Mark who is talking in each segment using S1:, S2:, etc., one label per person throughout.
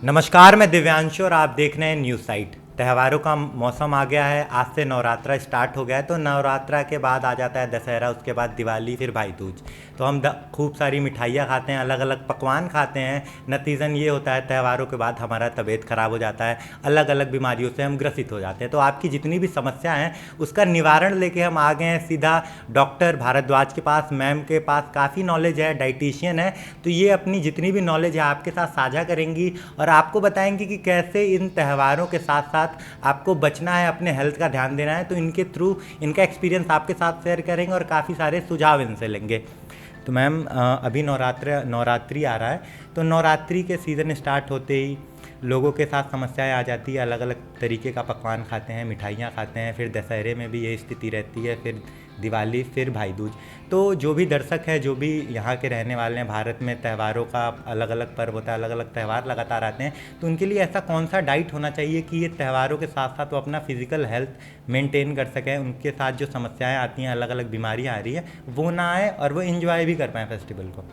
S1: नमस्कार, मैं दिव्यांशु और आप देख रहे हैं न्यूज़ साइट। त्योहारों का मौसम आ गया है। आज से नवरात्रा स्टार्ट हो गया है। तो नवरात्रा के बाद आ जाता है दशहरा, उसके बाद दिवाली, फिर भाई दूज। तो हम खूब सारी मिठाइयाँ खाते हैं, अलग अलग पकवान खाते हैं। नतीजन ये होता है त्योहारों के बाद हमारा तबीयत ख़राब हो जाता है, अलग अलग बीमारियों से हम ग्रसित हो जाते हैं। तो आपकी जितनी भी समस्या हैं उसका निवारण लेके हम आ गए हैं सीधा डॉक्टर भारद्वाज के पास। मैम के पास काफ़ी नॉलेज है, डाइटिशियन है। तो ये अपनी जितनी भी नॉलेज है आपके साथ साझा करेंगी और आपको बताएंगी कि कैसे इन त्योहारों के साथ साथ आपको बचना है, अपने हेल्थ का ध्यान देना है। तो इनके थ्रू इनका एक्सपीरियंस आपके साथ शेयर करेंगे और काफ़ी सारे सुझाव इनसे लेंगे। तो मैम, अभी नवरात्रि आ रहा है। तो नवरात्रि के सीज़न स्टार्ट होते ही लोगों के साथ समस्याएं आ जाती है, अलग अलग तरीके का पकवान खाते हैं, मिठाइयाँ खाते हैं। फिर दशहरे में भी यही स्थिति रहती है, फिर दिवाली, फिर भाई दूज। तो जो भी दर्शक है, जो भी यहाँ के रहने वाले हैं, भारत में त्योहारों का अलग अलग पर्व होता है, अलग अलग त्यौहार लगातार आते हैं। तो उनके लिए ऐसा कौन सा डाइट होना चाहिए कि ये त्योहारों के साथ साथ वो अपना फिजिकल हेल्थ मेंटेन कर सकें, उनके साथ जो समस्याएं आती हैं, अलग अलग बीमारियाँ आ रही है, वो ना आए और वो इन्जॉय भी कर पाएँ फेस्टिवल को।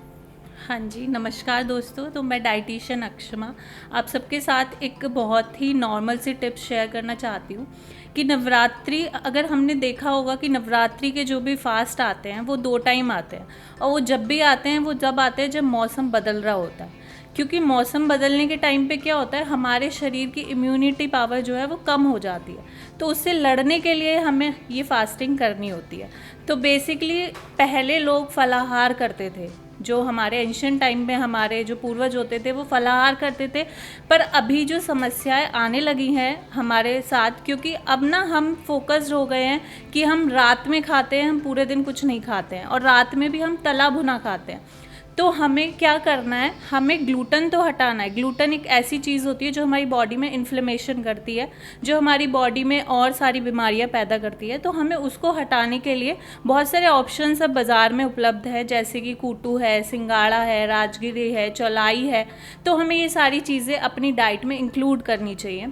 S2: हाँ जी, नमस्कार दोस्तों। तो मैं डाइटिशियन अक्षमा आप सबके साथ एक बहुत ही नॉर्मल सी टिप्स शेयर करना चाहती हूँ कि नवरात्रि, अगर हमने देखा होगा कि नवरात्रि के जो भी फास्ट आते हैं वो 2 टाइम आते हैं, और वो जब भी आते हैं वो जब आते हैं जब मौसम बदल रहा होता है। क्योंकि मौसम बदलने के टाइम पे क्या होता है, हमारे शरीर की इम्यूनिटी पावर जो है वो कम हो जाती है। तो उससे लड़ने के लिए हमें ये फास्टिंग करनी होती है। तो बेसिकली पहले लोग फलाहार करते थे, जो हमारे एंशिएंट टाइम में हमारे जो पूर्वज होते थे वो फलाहार करते थे। पर अभी जो समस्याएं आने लगी हैं हमारे साथ, क्योंकि अब ना हम फोकस्ड हो गए हैं कि हम रात में खाते हैं, हम पूरे दिन कुछ नहीं खाते हैं, और रात में भी हम तला भुना खाते हैं। तो हमें क्या करना है, हमें ग्लूटन तो हटाना है। ग्लूटन एक ऐसी चीज़ होती है जो हमारी बॉडी में इन्फ्लेमेशन करती है, जो हमारी बॉडी में और सारी बीमारियां पैदा करती है। तो हमें उसको हटाने के लिए बहुत सारे ऑप्शन अब बाज़ार में उपलब्ध है, जैसे कि कूटू है, सिंगाड़ा है, राजगिरी है, चौलाई है। तो हमें ये सारी चीज़ें अपनी डाइट में इंक्लूड करनी चाहिए।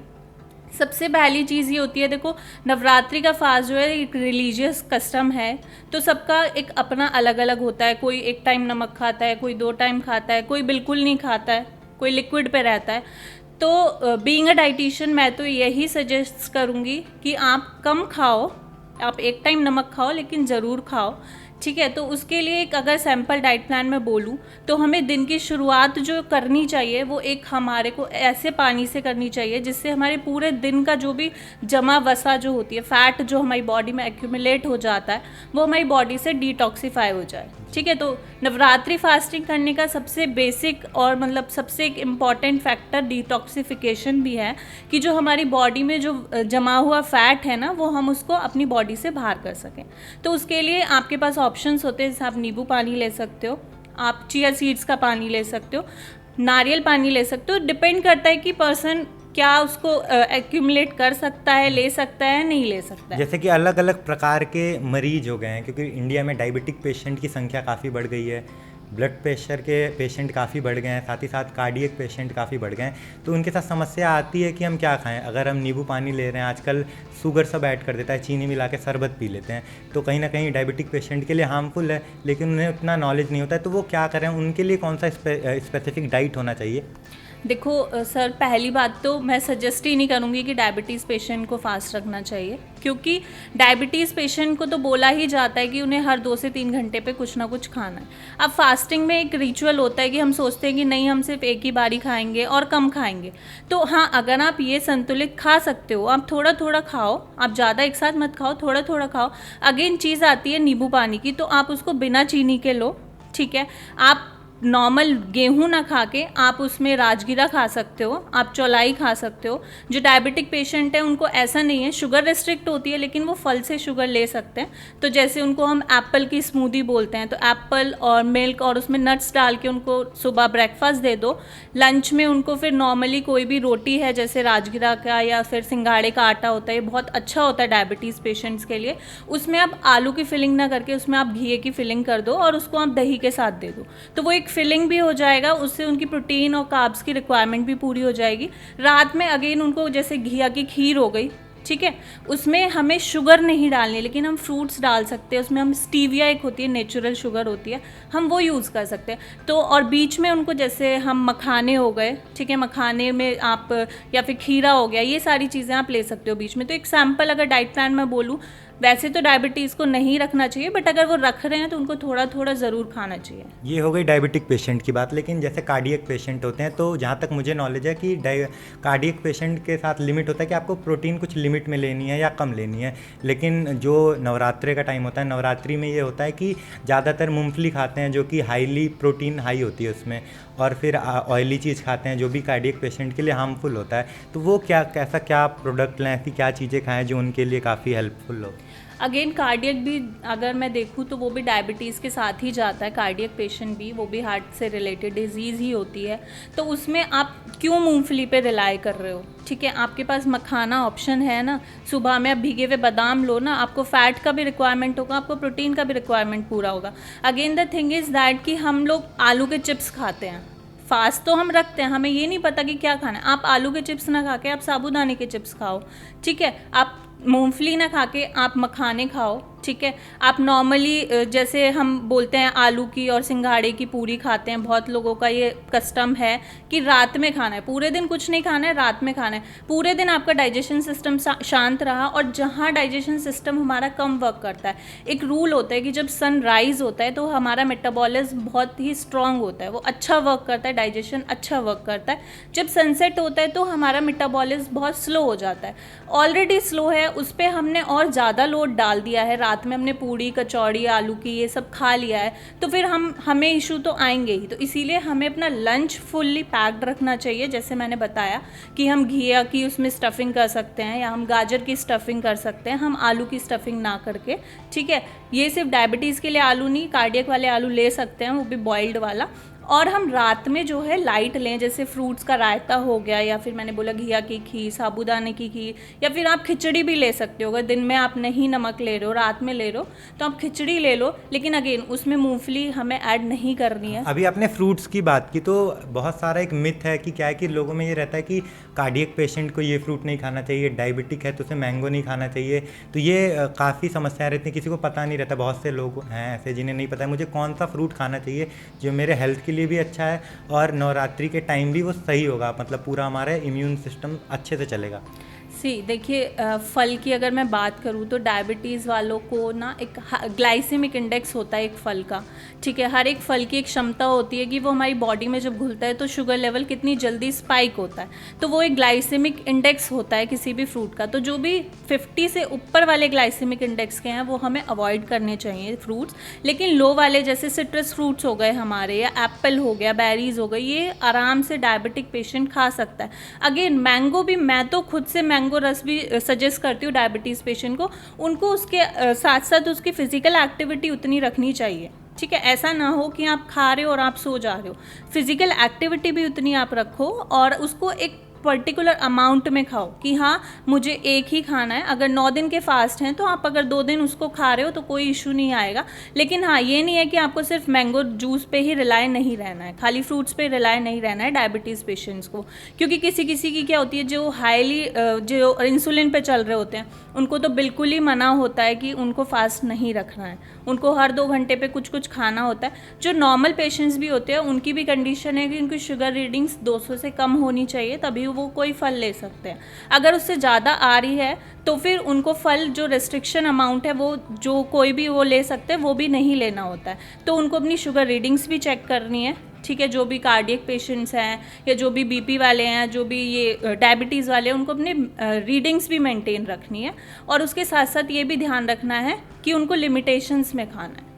S2: सबसे पहली चीज़ ये होती है, देखो नवरात्रि का फास्ट जो है एक रिलीजियस कस्टम है। तो सबका एक अपना अलग अलग होता है। कोई एक टाइम नमक खाता है, कोई 2 टाइम खाता है, कोई बिल्कुल नहीं खाता है, कोई लिक्विड पे रहता है। तो बीइंग अ डाइटिशियन मैं तो यही सजेस्ट करूँगी कि आप कम खाओ, आप एक टाइम नमक खाओ लेकिन ज़रूर खाओ, ठीक है। तो उसके लिए एक अगर सैम्पल डाइट प्लान में बोलूँ तो हमें दिन की शुरुआत जो करनी चाहिए वो एक हमारे को ऐसे पानी से करनी चाहिए जिससे हमारे पूरे दिन का जो भी जमा वसा जो होती है, फैट जो हमारी बॉडी में एक्यूमुलेट हो जाता है, वो हमारी बॉडी से डिटॉक्सीफाई हो जाए, ठीक है। तो नवरात्रि फास्टिंग करने का सबसे बेसिक और मतलब सबसे एक इम्पॉर्टेंट फैक्टर डिटॉक्सिफिकेशन भी है, कि जो हमारी बॉडी में जो जमा हुआ फैट है ना, वो हम उसको अपनी बॉडी से बाहर कर सकें। तो उसके लिए आपके पास ऑप्शंस होते हैं, जैसे आप नींबू पानी ले सकते हो, आप चिया सीड्स का पानी ले सकते हो, नारियल पानी ले सकते हो। डिपेंड करता है कि पर्सन क्या उसको एक्यूमुलेट कर सकता है, ले सकता है, नहीं ले सकता है।
S1: जैसे कि अलग अलग प्रकार के मरीज हो गए हैं, क्योंकि इंडिया में डायबिटिक पेशेंट की संख्या काफ़ी बढ़ गई है, ब्लड प्रेशर के पेशेंट काफ़ी बढ़ गए हैं, साथ ही साथ कार्डियक पेशेंट काफ़ी बढ़ गए हैं। तो उनके साथ समस्या आती है कि हम क्या खाएं। अगर हम नींबू पानी ले रहे हैं, आजकल शुगर सब ऐड कर देता है, चीनी मिला के शरबत पी लेते हैं, तो कहीं ना कहीं डायबिटिक पेशेंट के लिए हार्मफुल है, लेकिन उन्हें उतना नॉलेज नहीं होता है। तो वो क्या करें, उनके लिए कौन सा स्पेसिफिक डाइट होना चाहिए?
S2: देखो सर, पहली बात तो मैं सजेस्ट ही नहीं करूँगी कि डायबिटीज़ पेशेंट को फास्ट रखना चाहिए, क्योंकि डायबिटीज़ पेशेंट को तो बोला ही जाता है कि उन्हें हर 2 से 3 घंटे पे कुछ ना कुछ खाना है। अब फास्टिंग में एक रिचुअल होता है कि हम सोचते हैं कि नहीं, हम सिर्फ एक ही बारी खाएंगे और कम खाएंगे। तो हाँ, अगर आप ये संतुलित खा सकते हो, आप थोड़ा थोड़ा खाओ, आप ज़्यादा एक साथ मत खाओ, थोड़ा थोड़ा खाओ। अगेन चीज़ आती है नींबू पानी की, तो आप उसको बिना चीनी के लो, ठीक है। आप नॉर्मल गेहूं ना खा के आप उसमें राजगीरा खा सकते हो, आप चौलाई खा सकते हो। जो डायबिटिक पेशेंट है उनको ऐसा नहीं है, शुगर रिस्ट्रिक्ट होती है लेकिन वो फल से शुगर ले सकते हैं। तो जैसे उनको हम एप्पल की स्मूदी बोलते हैं, तो एप्पल और मिल्क और उसमें नट्स डाल के उनको सुबह ब्रेकफास्ट दे दो। लंच में उनको फिर नॉर्मली कोई भी रोटी है, जैसे राजगीरा का या फिर सिंगाड़े का आटा होता है, ये बहुत अच्छा होता है डायबिटीज़ पेशेंट्स के लिए। उसमें आप आलू की फिलिंग ना करके उसमें आप घी की फिलिंग कर दो और उसको आप दही के साथ दे दो, तो वो एक फिलिंग भी हो जाएगा, उससे उनकी प्रोटीन और कार्ब्स की रिक्वायरमेंट भी पूरी हो जाएगी। रात में अगेन उनको जैसे घिया की खीर हो गई, ठीक है। उसमें हमें शुगर नहीं डालनी, लेकिन हम फ्रूट्स डाल सकते हैं। उसमें हम स्टीविया, एक होती है नेचुरल शुगर होती है, हम वो यूज़ कर सकते हैं। तो और बीच में उनको जैसे हम मखाने हो गए, ठीक है, मखाने में आप या फिर खीरा हो गया, ये सारी चीज़ें आप ले सकते हो बीच में। तो एक सैम्पल अगर डाइट प्लान में बोलूँ, वैसे तो डायबिटीज़ को नहीं रखना चाहिए, बट अगर वो रख रहे हैं तो उनको थोड़ा थोड़ा ज़रूर खाना चाहिए।
S1: ये हो गई डायबिटिक पेशेंट की बात। लेकिन जैसे कार्डियक पेशेंट होते हैं, तो जहाँ तक मुझे नॉलेज है कि कार्डियक पेशेंट के साथ लिमिट होता है कि आपको प्रोटीन कुछ लिमिट में लेनी है या कम लेनी है। लेकिन जो नवरात्रे का टाइम होता है, नवरात्रि में ये होता है कि ज़्यादातर मूंगफली खाते हैं, जो कि हाईली प्रोटीन हाई होती है उसमें, और फिर ऑयली चीज़ खाते हैं जो भी कार्डियक पेशेंट के लिए हार्मफुल होता है। तो वो कैसा क्या प्रोडक्ट लें, ऐसी क्या चीज़ें खाएं जो उनके लिए काफ़ी हेल्पफुल हो?
S2: अगेन कार्डियक भी अगर मैं देखूँ तो वो भी डायबिटीज़ के साथ ही जाता है। कार्डियक पेशेंट भी, वो भी हार्ट से रिलेटेड डिजीज़ ही होती है। तो उसमें आप क्यों मूंगफली पे रिलाई कर रहे हो? ठीक है, आपके पास मखाना ऑप्शन है ना, सुबह में आप भीगे हुए बादाम लो ना, आपको फैट का भी रिक्वायरमेंट होगा, आपको प्रोटीन का भी रिक्वायरमेंट पूरा होगा। Again the thing is that कि हम लोग आलू के चिप्स खाते हैं, फास्ट तो हम रखते हैं, हमें ये नहीं पता कि क्या खाना है। आप आलू के चिप्स ना खा के आप साबूदाने के चिप्स खाओ, ठीक है। आप मूंगफली ना खा के आप मखाने खाओ, ठीक है। आप नॉर्मली जैसे हम बोलते हैं आलू की और सिंघाड़े की पूरी खाते हैं, बहुत लोगों का ये कस्टम है कि रात में खाना है, पूरे दिन कुछ नहीं खाना है, रात में खाना है। पूरे दिन आपका डाइजेशन सिस्टम शांत रहा, और जहाँ डाइजेशन सिस्टम हमारा कम वर्क करता है, एक रूल होता है कि जब सनराइज होता है तो हमारा मेटाबॉलिज्म बहुत ही स्ट्रांग होता है, वो अच्छा वर्क करता है, डाइजेशन अच्छा वर्क करता है। जब सनसेट होता है तो हमारा मेटाबॉलिज्म बहुत स्लो हो जाता है, ऑलरेडी स्लो है, उस पर हमने और ज़्यादा लोड डाल दिया है। रात में हमने पूड़ी कचौड़ी आलू की ये सब खा लिया है, तो फिर हमें इशू तो आएंगे ही। तो इसीलिए हमें अपना लंच फुल्ली पैक्ड रखना चाहिए। जैसे मैंने बताया कि हम घिया की उसमें स्टफिंग कर सकते हैं, या हम गाजर की स्टफिंग कर सकते हैं, हम आलू की स्टफिंग ना करके, ठीक है। ये सिर्फ डायबिटीज़ के लिए आलू नहीं, कार्डियक वाले आलू ले सकते हैं, वो भी बॉइल्ड वाला। और हम रात में जो है लाइट लें, जैसे फ्रूट्स का रायता हो गया, या फिर मैंने बोला घिया की खीर, साबूदाने की खीर, या फिर आप खिचड़ी भी ले सकते हो। अगर दिन में आप नहीं नमक ले रहे हो, रात में ले रहे हो, तो आप खिचड़ी ले लो, लेकिन अगेन उसमें मूंगफली हमें ऐड नहीं करनी है।
S1: अभी आपने फ्रूट्स की बात की, तो बहुत सारा एक मिथ है कि क्या है कि लोगों में ये रहता है कि कार्डियक पेशेंट को ये फ्रूट नहीं खाना चाहिए, डायबिटिक है तो उसे मैंगो नहीं खाना चाहिए। तो ये काफ़ी समस्याएं रहती हैं, किसी को पता नहीं रहता। बहुत से लोग हैं ऐसे जिन्हें नहीं पता है मुझे कौन सा फ्रूट खाना चाहिए जो मेरे हेल्थ के लिए भी अच्छा है और नवरात्रि के टाइम भी वो सही होगा, मतलब पूरा हमारा इम्यून सिस्टम अच्छे से चलेगा।
S2: देखिए, फल की अगर मैं बात करूँ तो डायबिटीज़ वालों को ना एक ग्लाइसेमिक इंडेक्स होता है एक फल का, ठीक है। हर एक फल की एक क्षमता होती है कि वो हमारी बॉडी में जब घुलता है तो शुगर लेवल कितनी जल्दी स्पाइक होता है, तो वो एक ग्लाइसेमिक इंडेक्स होता है किसी भी फ्रूट का। तो जो भी 50 से ऊपर वाले ग्लाइसेमिक इंडेक्स के हैं वो हमें अवॉइड करने चाहिए फ्रूट्स। लेकिन लो वाले जैसे सिट्रस फ्रूट्स हो गए हमारे, या एप्पल हो गया, बेरीज हो गई, ये आराम से डायबिटिक पेशेंट खा सकता है। अगेन मैंगो भी, मैं तो खुद से मैंगो रस भी सजेस्ट करती हूँ डायबिटीज़ पेशेंट को। उनको उसके साथ साथ उसकी फिजिकल एक्टिविटी उतनी रखनी चाहिए, ठीक है। ऐसा ना हो कि आप खा रहे हो और आप सो जा रहे हो, फिजिकल एक्टिविटी भी उतनी आप रखो, और उसको एक पर्टिकुलर अमाउंट में खाओ कि हाँ मुझे एक ही खाना है। अगर 9 दिन के फास्ट हैं तो आप अगर 2 दिन उसको खा रहे हो तो कोई इशू नहीं आएगा। लेकिन हाँ, ये नहीं है कि आपको सिर्फ मैंगो जूस पे ही रिलाय नहीं रहना है, खाली फ्रूट्स पे रिलाय नहीं रहना है डायबिटीज़ पेशेंट्स को। क्योंकि किसी किसी की क्या होती है, जो हाईली जो इंसुलिन पे चल रहे होते हैं, उनको तो बिल्कुल ही मना होता है कि उनको फास्ट नहीं रखना है, उनको हर 2 घंटे पे कुछ कुछ खाना होता है। जो नॉर्मल पेशेंट्स भी होते हैं उनकी भी कंडीशन है कि उनकी शुगर रीडिंग्स 200 से कम होनी चाहिए, तभी वो कोई फल ले सकते हैं। अगर उससे ज़्यादा आ रही है तो फिर उनको फल जो रेस्ट्रिक्शन अमाउंट है वो जो कोई भी वो ले सकते हैं, वो भी नहीं लेना होता है। तो उनको अपनी शुगर रीडिंग्स भी चेक करनी है, ठीक है। जो भी कार्डियक पेशेंट्स हैं या जो भी बीपी वाले हैं, जो भी ये डायबिटीज़ वाले हैं, उनको अपने रीडिंग्स भी मेंटेन रखनी है, और उसके साथ साथ ये भी ध्यान रखना है कि उनको लिमिटेशंस में खाना है।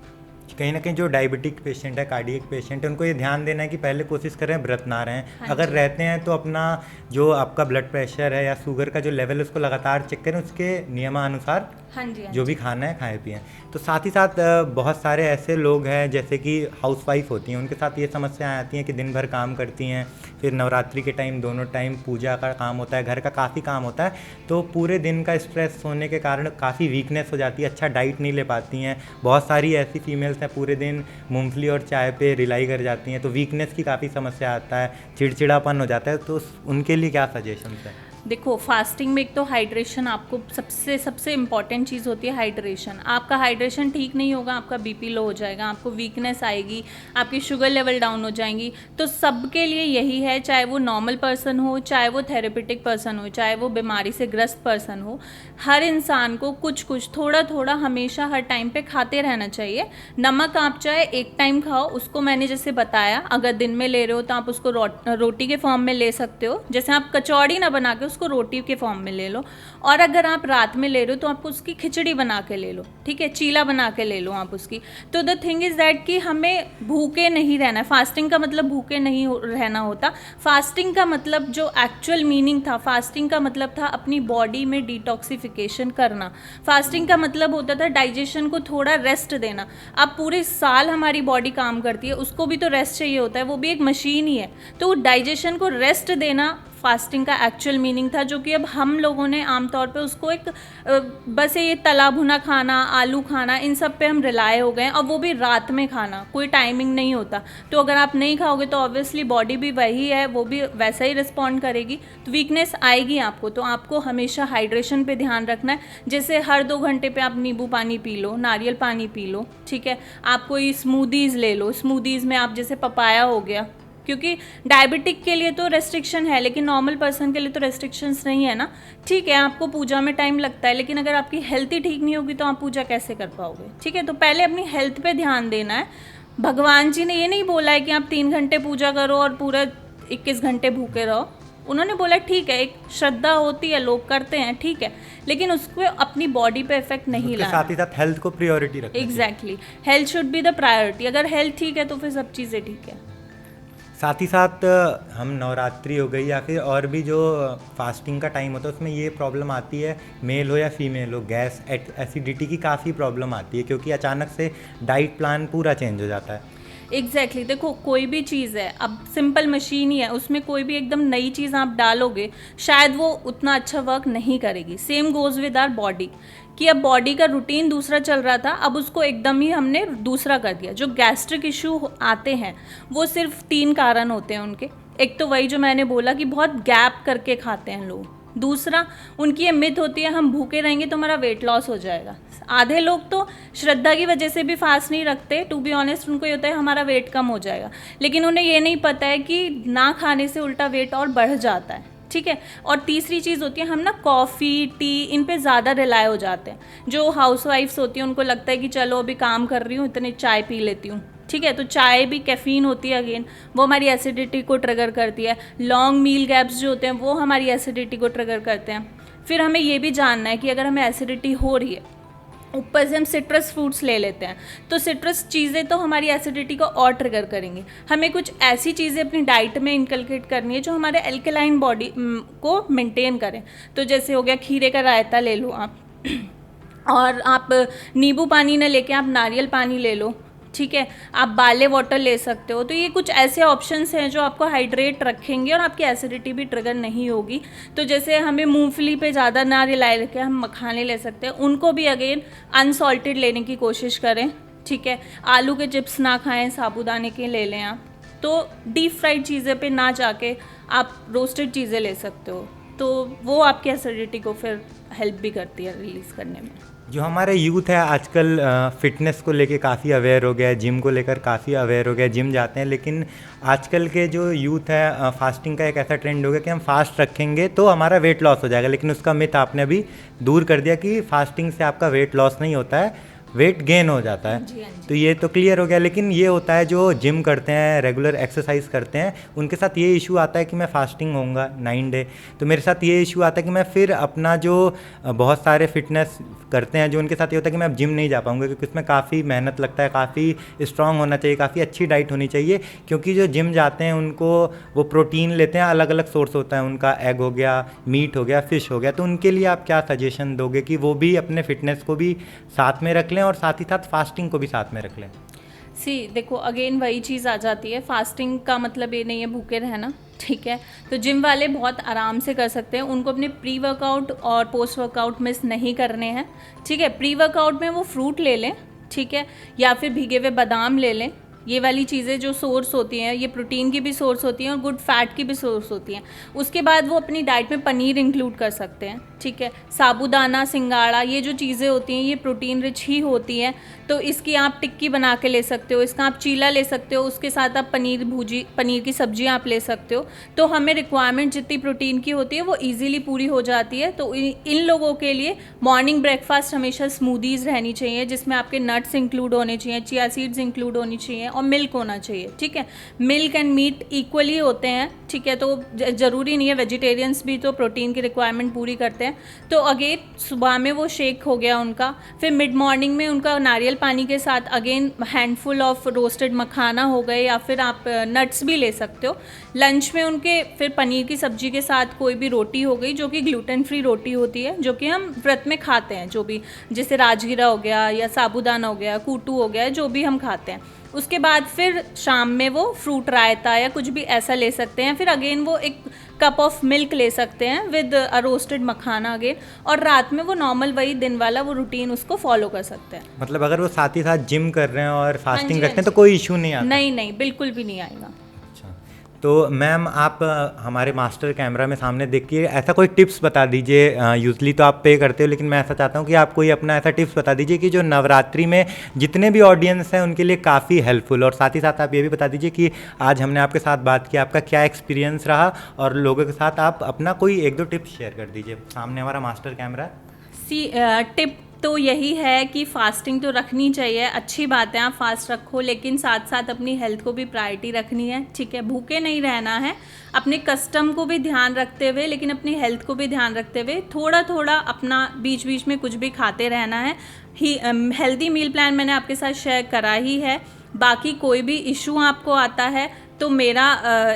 S1: कहीं ना कहीं जो डायबिटिक पेशेंट है, कार्डियक पेशेंट है, उनको ये ध्यान देना है कि पहले कोशिश करें व्रत ना रहें।
S2: हाँ
S1: अगर
S2: जी।
S1: रहते हैं तो अपना जो आपका ब्लड प्रेशर है या शुगर का जो लेवल है उसको लगातार चेक करें, उसके नियमानुसार
S2: हाँ जी, हाँ
S1: जो भी खाना है खाएं पिएं। तो साथ ही साथ बहुत सारे ऐसे लोग हैं जैसे कि हाउसवाइफ होती हैं, उनके साथ ये समस्याएं आती हैं कि दिन भर काम करती हैं, फिर नवरात्रि के टाइम दोनों टाइम पूजा का काम होता है, घर का काफ़ी काम होता है, तो पूरे दिन का स्ट्रेस होने के कारण काफ़ी वीकनेस हो जाती है, अच्छा डाइट नहीं ले पाती हैं। बहुत सारी ऐसी फीमेल्स हैं पूरे दिन मूंगफली और चाय पे रिलाई कर जाती हैं, तो वीकनेस की काफ़ी समस्या आता है, चिड़चिड़ापन हो जाता है। तो उनके लिए क्या सजेशन है?
S2: देखो फास्टिंग में एक तो हाइड्रेशन, आपको सबसे सबसे इम्पॉर्टेंट चीज़ होती है हाइड्रेशन। आपका हाइड्रेशन ठीक नहीं होगा, आपका बीपी लो हो जाएगा, आपको वीकनेस आएगी, आपकी शुगर लेवल डाउन हो जाएंगी। तो सबके लिए यही है, चाहे वो नॉर्मल पर्सन हो, चाहे वो थेरेपेटिक पर्सन हो, चाहे वो बीमारी से ग्रस्त पर्सन हो, हर इंसान को कुछ कुछ थोड़ा थोड़ा हमेशा हर टाइम पे खाते रहना चाहिए। नमक आप चाहे एक टाइम खाओ, उसको मैंने जैसे बताया, अगर दिन में ले रहे हो तो आप उसको रोटी के फॉर्म में ले सकते हो, जैसे आप कचौड़ी ना बना के उसको रोटी के फॉर्म में ले लो। और अगर आप रात में ले रहे हो तो आप उसकी खिचड़ी बना के ले लो, ठीक है, चीला बना के ले लो आप उसकी। तो द थिंग इज़ दैट कि हमें भूखे नहीं रहना है। फास्टिंग का मतलब भूखे नहीं रहना होता। फास्टिंग का मतलब जो एक्चुअल मीनिंग था, फास्टिंग का मतलब था अपनी बॉडी में डिटॉक्सिफिकेशन करना। फास्टिंग का मतलब होता था डाइजेशन को थोड़ा रेस्ट देना। अब पूरे साल हमारी बॉडी काम करती है, उसको भी तो रेस्ट चाहिए होता है, वो भी एक मशीन ही है। तो डाइजेशन को रेस्ट देना फास्टिंग का एक्चुअल मीनिंग था, जो कि अब हम लोगों ने आमतौर पे उसको एक बस ये तला भुना खाना, आलू खाना, इन सब पे हम रिलाय हो गए हैं, और वो भी रात में खाना, कोई टाइमिंग नहीं होता। तो अगर आप नहीं खाओगे तो ऑब्वियसली बॉडी भी वही है, वो भी वैसा ही रिस्पॉन्ड करेगी, तो वीकनेस आएगी आपको। तो आपको हमेशा हाइड्रेशन पे ध्यान रखना है। जैसे हर 2 घंटे पे आप नींबू पानी पी लो, नारियल पानी पी लो, ठीक है। आप कोई स्मूदीज़ ले लो, स्मूदीज़ में आप जैसे पपाया हो गया, क्योंकि डायबिटिक के लिए तो रेस्ट्रिक्शन है, लेकिन नॉर्मल पर्सन के लिए तो रेस्ट्रिक्शंस नहीं है ना। ठीक है, आपको पूजा में टाइम लगता है, लेकिन अगर आपकी हेल्थ ही ठीक नहीं होगी तो आप पूजा कैसे कर पाओगे? ठीक है, तो पहले अपनी हेल्थ पे ध्यान देना है। भगवान जी ने ये नहीं बोला है कि आप 3 घंटे पूजा करो और पूरा 21 घंटे भूखे रहो। उन्होंने बोला ठीक है, एक श्रद्धा होती है, लोग करते हैं, ठीक है, लेकिन उसको अपनी बॉडी पे इफेक्ट नहीं लाना।
S1: साथ ही साथ हेल्थ को प्रायोरिटी रखना।
S2: Exactly, health should be the priority. अगर हेल्थ ठीक है तो फिर सब चीज़ें ठीक है।
S1: साथ ही साथ हम नवरात्रि हो गई या फिर और भी जो फास्टिंग का टाइम होता है, उसमें ये प्रॉब्लम आती है, मेल हो या फीमेल हो, गैस एसिडिटी की काफ़ी प्रॉब्लम आती है, क्योंकि अचानक से डाइट प्लान पूरा चेंज हो जाता है।
S2: एग्जैक्टली देखो कोई भी चीज़ है, अब सिंपल मशीन ही है, उसमें कोई भी एकदम नई चीज़ आप डालोगे शायद वो उतना अच्छा वर्क नहीं करेगी। Same goes with our body, कि अब बॉडी का रूटीन दूसरा चल रहा था, अब उसको एकदम ही हमने दूसरा कर दिया। जो गैस्ट्रिक इशू आते हैं वो सिर्फ 3 कारण होते हैं उनके। एक तो वही जो मैंने बोला कि बहुत गैप करके खाते हैं लोग। दूसरा, उनकी ये मिथ होती है हम भूखे रहेंगे तो हमारा वेट लॉस हो जाएगा। आधे लोग तो श्रद्धा की वजह से भी फास्ट नहीं रखते, टू बी ऑनेस्ट, उनको ये होता है हमारा वेट कम हो जाएगा, लेकिन उन्हें ये नहीं पता है कि ना खाने से उल्टा वेट और बढ़ जाता है। ठीक है, और तीसरी चीज़ होती है हम ना कॉफ़ी, टी, इन पे ज़्यादा रिलाय हो जाते हैं। जो हाउसवाइफ्स होती हैं उनको लगता है कि चलो अभी काम कर रही हूँ, इतने चाय पी लेती हूँ। ठीक है, तो चाय भी कैफ़ीन होती है, अगेन वो हमारी एसिडिटी को ट्रिगर करती है। लॉन्ग मील गैप्स जो होते हैं वो हमारी एसिडिटी को ट्रिगर करते हैं। फिर हमें ये भी जानना है कि अगर हमें एसिडिटी हो रही है, ऊपर से हम सिट्रस फ्रूट्स ले लेते हैं, तो सिट्रस चीज़ें तो हमारी एसिडिटी को और ट्रिगर करेंगी। हमें कुछ ऐसी चीज़ें अपनी डाइट में इनकलकेट करनी है जो हमारे एल्कलाइन बॉडी को मेंटेन करें। तो जैसे हो गया खीरे का रायता ले लो आप और आप नींबू पानी न लेके आप नारियल पानी ले लो। ठीक है, आप बाले वाटर ले सकते हो। तो ये कुछ ऐसे ऑप्शंस हैं जो आपको हाइड्रेट रखेंगे और आपकी एसिडिटी भी ट्रिगर नहीं होगी। तो जैसे हमें मूंगफली पे ज़्यादा ना रिलाय रखें, हम मखाने ले सकते हैं, उनको भी अगेन अनसॉल्टेड लेने की कोशिश करें। ठीक है, आलू के चिप्स ना खाएं, साबूदाने के ले लें आप। तो डीप फ्राइड चीज़ें पे ना जाके आप रोस्टेड चीज़ें ले सकते हो, तो वो आपकी एसिडिटी को फिर हेल्प भी करती है रिलीज़ करने में।
S1: जो हमारे यूथ है आजकल फिटनेस को लेके काफ़ी अवेयर हो गया है, जिम को लेकर काफ़ी अवेयर हो गया है, जिम जाते हैं, लेकिन आजकल के जो यूथ है फास्टिंग का एक ऐसा ट्रेंड हो गया कि हम फास्ट रखेंगे तो हमारा वेट लॉस हो जाएगा, लेकिन उसका मिथ आपने अभी दूर कर दिया कि फास्टिंग से आपका वेट लॉस नहीं होता है, वेट गेन हो जाता है। तो ये तो क्लियर हो गया। लेकिन ये होता है जो जिम करते हैं, रेगुलर एक्सरसाइज करते हैं, उनके साथ ये इशू आता है कि मैं फास्टिंग होऊंगा 9 डे। तो मेरे साथ ये इशू आता है कि मैं फिर अपना जो बहुत सारे फिटनेस करते हैं जो उनके साथ ये होता है कि मैं अब जिम नहीं जा पाऊंगा, क्योंकि उसमें काफ़ी मेहनत लगता है, काफ़ी स्ट्रांग होना चाहिए, काफ़ी अच्छी डाइट होनी चाहिए। क्योंकि जो जिम जाते हैं उनको वो प्रोटीन लेते हैं, अलग अलग सोर्स होता है उनका, एग हो गया, मीट हो गया, फिश हो गया। तो उनके लिए आप क्या सजेशन दोगे कि वो भी अपने फिटनेस को भी साथ में रख लें और साथ ही साथ फास्टिंग को भी साथ में रख लें?
S2: देखो अगेन वही चीज़ आ जाती है, फास्टिंग का मतलब ये नहीं है भूखे रहना। ठीक है, तो जिम वाले बहुत आराम से कर सकते हैं, उनको अपने प्री वर्कआउट और पोस्ट वर्कआउट मिस नहीं करने हैं। ठीक है, प्री वर्कआउट में वो फ्रूट ले लें, ठीक है, या फिर भीगे हुए बादाम ले लें, ये वाली चीज़ें जो सोर्स होती हैं, ये प्रोटीन की भी सोर्स होती हैं और गुड फैट की भी सोर्स होती हैं। उसके बाद वो अपनी डाइट में पनीर इंक्लूड कर सकते हैं, ठीक है। साबूदाना, सिंगाड़ा, ये जो चीज़ें होती हैं ये प्रोटीन रिच ही होती हैं, तो इसकी आप टिक्की बना के ले सकते हो, इसका आप चीला ले सकते हो, उसके साथ आप पनीर की सब्जी आप ले सकते हो। तो हमें रिक्वायरमेंट जितनी प्रोटीन की होती है वो ईजिली पूरी हो जाती है। तो इन लोगों के लिए मॉर्निंग ब्रेकफास्ट हमेशा स्मूदीज़ रहनी चाहिए, जिसमें आपके नट्स इंक्लूड होने चाहिए, चिया सीड्स इंक्लूड होनी चाहिए और मिल्क होना चाहिए, ठीक है। मिल्क एंड मीट इक्वली होते हैं, ठीक है। तो ज़रूरी नहीं है, वेजिटेरियंस भी तो प्रोटीन की रिक्वायरमेंट पूरी करते हैं। तो अगेन सुबह में वो शेक हो गया उनका, फिर मिड मॉर्निंग में उनका नारियल पानी के साथ अगेन हैंडफुल ऑफ रोस्टेड मखाना हो गए, या फिर आप नट्स भी ले सकते हो। लंच में उनके फिर पनीर की सब्जी के साथ कोई भी रोटी हो गई, जो कि ग्लूटेन फ्री रोटी होती है, जो कि हम व्रत में खाते हैं, जो भी जैसे राजगिरा हो गया या साबूदाना हो गया, कूटू हो गया, जो भी हम खाते हैं। उसके बाद फिर शाम में वो फ्रूट रायता या कुछ भी ऐसा ले सकते हैं। फिर अगेन वो एक कप ऑफ मिल्क ले सकते हैं विद रोस्टेड मखाना अगेन, और रात में वो नॉर्मल वही दिन वाला वो रूटीन उसको फॉलो कर सकते हैं।
S1: मतलब अगर वो साथ ही साथ जिम कर रहे हैं और फास्टिंग
S2: हाँ जी,
S1: रखते हैं तो कोई इशू नहीं आता?
S2: नहीं नहीं, बिल्कुल भी नहीं आएगा।
S1: अच्छा, तो मैम आप हमारे मास्टर कैमरा में सामने देख के ऐसा कोई टिप्स बता दीजिए। यूजली तो आप पे करते हो, लेकिन मैं ऐसा चाहता हूँ कि आप कोई अपना ऐसा टिप्स बता दीजिए कि जो नवरात्रि में जितने भी ऑडियंस हैं उनके लिए काफ़ी हेल्पफुल, और साथ ही साथ आप ये भी बता दीजिए कि आज हमने आपके साथ बात की, आपका क्या एक्सपीरियंस रहा, और लोगों के साथ आप अपना कोई 1-2 टिप्स शेयर कर दीजिए। सामने हमारा मास्टर कैमरा है।
S2: टिप तो यही है कि फास्टिंग तो रखनी चाहिए, अच्छी बात है, आप फास्ट रखो, लेकिन साथ साथ अपनी हेल्थ को भी प्रायोरिटी रखनी है, ठीक है। भूखे नहीं रहना है, अपने कस्टम को भी ध्यान रखते हुए, लेकिन अपनी हेल्थ को भी ध्यान रखते हुए थोड़ा थोड़ा अपना बीच बीच में कुछ भी खाते रहना है। हेल्दी मील प्लान मैंने आपके साथ शेयर करा ही है। बाकी कोई भी इशू आपको आता है तो मेरा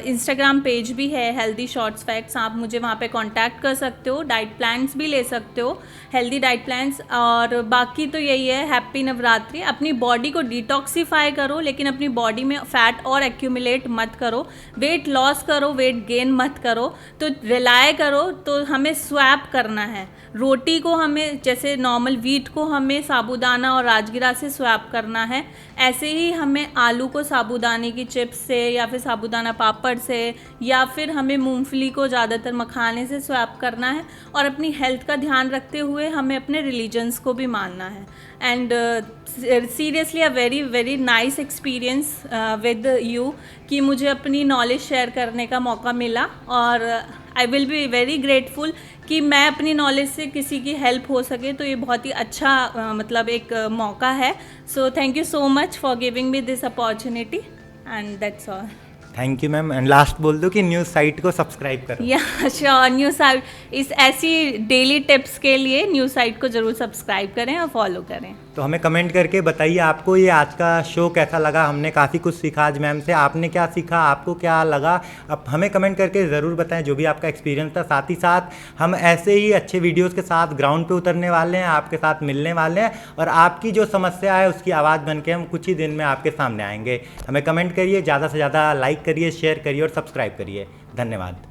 S2: इंस्टाग्राम पेज भी है, हेल्दी शॉर्ट्स फैक्ट्स, आप मुझे वहाँ पे कांटेक्ट कर सकते हो, डाइट प्लान्स भी ले सकते हो, हेल्दी डाइट प्लान्स। और बाकी तो यही है, हैप्पी नवरात्रि। अपनी बॉडी को डिटॉक्सिफाई करो, लेकिन अपनी बॉडी में फैट और एक्यूमुलेट मत करो, वेट लॉस करो, वेट गेन मत करो। तो रिलाय करो, तो हमें स्वैप करना है, रोटी को हमें जैसे नॉर्मल वीट को हमें साबूदाना और राजगिरा से स्वैप करना है, ऐसे ही हमें आलू को साबूदाने की चिप्स से या फिर साबूदाना पापड़ से, या फिर हमें मूंगफली को ज़्यादातर मखाने से स्वैप करना है। और अपनी हेल्थ का ध्यान रखते हुए हमें अपने रिलीजन्स को भी मानना है। And seriously a very very nice experience with you, कि मुझे अपनी नॉलेज शेयर करने का मौका मिला, और I will be very grateful कि मैं अपनी नॉलेज से किसी की हेल्प हो सके, तो ये बहुत ही अच्छा मतलब एक मौका है। So thank you so much for giving me this opportunity, and that's all.
S1: Thank you ma'am. And last बोल दो कि न्यूज़ साइट को सब्सक्राइब करो।
S2: या श्योर, न्यूज़ साइट इस ऐसी डेली टिप्स के लिए न्यूज़ साइट को ज़रूर सब्सक्राइब करें और फॉलो करें।
S1: तो हमें कमेंट करके बताइए आपको ये आज का शो कैसा लगा। हमने काफ़ी कुछ सीखा आज मैम से, आपने क्या सीखा, आपको क्या लगा, अब हमें कमेंट करके ज़रूर बताएं जो भी आपका एक्सपीरियंस था। साथ ही साथ हम ऐसे ही अच्छे वीडियोस के साथ ग्राउंड पे उतरने वाले हैं, आपके साथ मिलने वाले हैं, और आपकी जो समस्या है उसकी आवाज़ बन के हम कुछ ही दिन में आपके सामने आएंगे। हमें कमेंट करिए, ज़्यादा से ज़्यादा लाइक करिए, शेयर करिए और सब्सक्राइब करिए। धन्यवाद।